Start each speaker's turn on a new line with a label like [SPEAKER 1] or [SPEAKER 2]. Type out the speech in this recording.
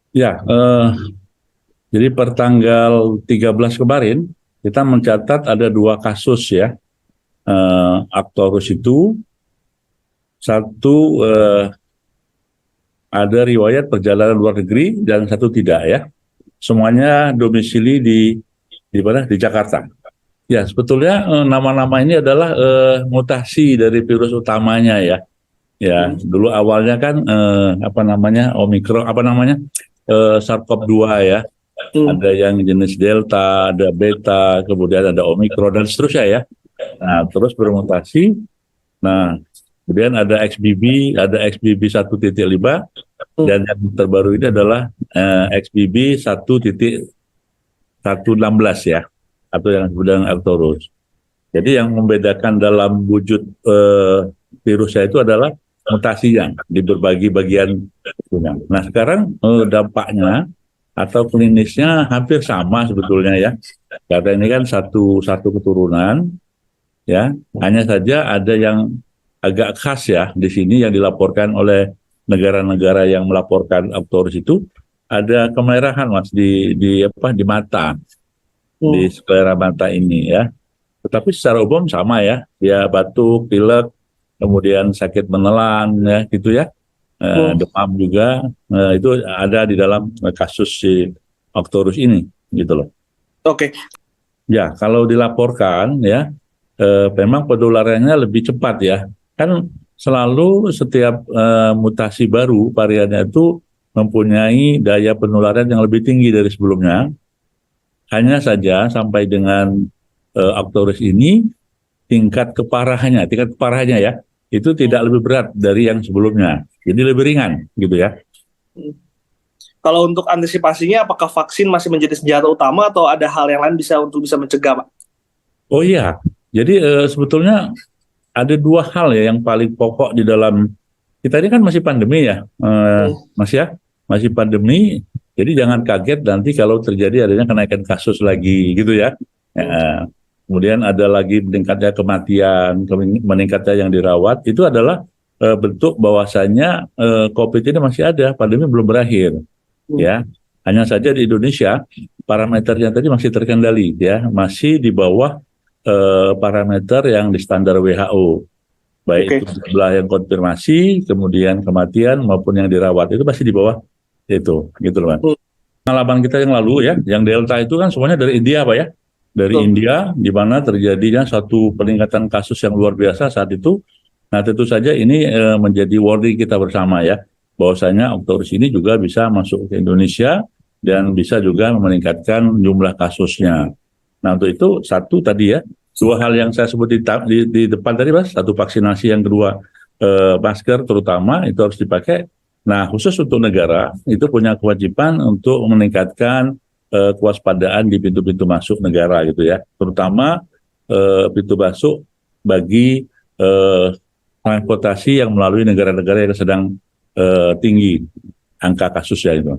[SPEAKER 1] Ya, jadi per tanggal 13 kemarin kita mencatat ada dua kasus ya. Aktorus itu satu ada riwayat perjalanan luar negeri dan satu tidak ya. Semuanya domisili di mana? Di Jakarta. Ya, sebetulnya nama-nama ini adalah mutasi dari virus utamanya ya. Ya, dulu awalnya kan apa namanya Omikron, apa namanya SARS-CoV-2 ya. Ada yang jenis Delta, ada Beta, kemudian ada Omikron dan seterusnya ya. Nah, terus bermutasi. Nah, kemudian ada XBB, ada XBB 1.5 dan yang terbaru ini adalah XBB 1.116 ya, atau yang disebut dengan Arcturus. Jadi yang membedakan dalam wujud virusnya itu adalah mutasinya di berbagai bagian tubuhnya. Nah sekarang dampaknya atau klinisnya hampir sama sebetulnya ya, karena ini kan satu keturunan ya. Hanya saja ada yang agak khas ya di sini yang dilaporkan oleh negara-negara yang melaporkan Arcturus itu ada kemerahan mas di mata, di sklera mata ini ya. Tetapi secara umum sama ya, dia batuk, pilek, kemudian sakit menelan ya gitu ya, demam juga, itu ada di dalam kasus si Arcturus ini gitu loh.
[SPEAKER 2] Oke.
[SPEAKER 1] Ya kalau dilaporkan ya, memang penularannya lebih cepat ya. Kan selalu setiap mutasi baru variannya itu mempunyai daya penularan yang lebih tinggi dari sebelumnya. Hanya saja sampai dengan Arcturus ini tingkat keparahannya ya, itu tidak lebih berat dari yang sebelumnya. Jadi lebih ringan gitu ya.
[SPEAKER 2] Kalau untuk antisipasinya, apakah vaksin masih menjadi senjata utama atau ada hal yang lain bisa mencegah, Pak?
[SPEAKER 1] Oh iya, jadi sebetulnya ada dua hal ya yang paling pokok di dalam kita ini kan masih pandemi ya, Mas ya, masih pandemi. Jadi jangan kaget nanti kalau terjadi adanya kenaikan kasus lagi gitu ya. Kemudian ada lagi meningkatnya kematian, meningkatnya yang dirawat. Itu adalah bentuk bahwasanya COVID ini masih ada, pandemi belum berakhir. Ya, hanya saja di Indonesia parameternya tadi masih terkendali, ya, masih di bawah parameter yang di standar WHO. Baik itu jumlah yang konfirmasi, kemudian kematian maupun yang dirawat itu masih di bawah itu, gitu loh, Mas. Pengalaman kita yang lalu ya, yang Delta itu kan semuanya dari India, Pak ya. Dari India, di mana terjadinya satu peningkatan kasus yang luar biasa saat itu. Nah, tentu saja ini menjadi warning kita bersama ya, bahwasanya Arcturus ini juga bisa masuk ke Indonesia dan bisa juga meningkatkan jumlah kasusnya. Nah, untuk itu satu tadi ya, dua hal yang saya sebut di depan tadi, Mas. Satu vaksinasi, yang kedua masker terutama itu harus dipakai. Nah, khusus untuk negara itu punya kewajiban untuk meningkatkan kewaspadaan di pintu-pintu masuk negara gitu ya, terutama pintu masuk bagi transportasi yang melalui negara-negara yang sedang tinggi angka kasusnya itu.